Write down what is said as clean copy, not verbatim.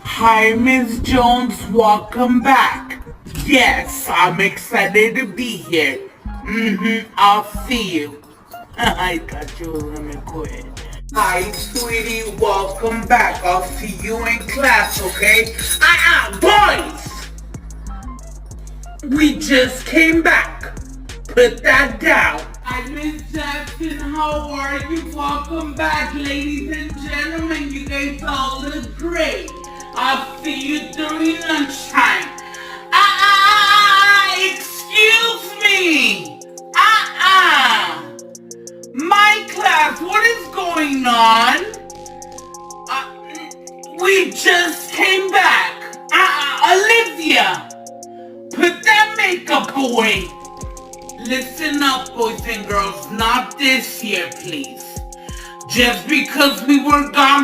Hi, Miss Jones. Welcome back. Yes, I'm excited to be here. I'll see you. I thought you were gonna quit. Hi, sweetie. Welcome back. I'll see you in class, okay? Boys! We just came back. Put that down. Hi, Miss Jackson. How are you? Welcome back, ladies and gentlemen. You guys all look great. I'll see you during lunchtime. Excuse me. My class, what is going on? We just came back. Olivia, put that makeup away. Listen up, boys and girls, not this year, please. Just because we were gone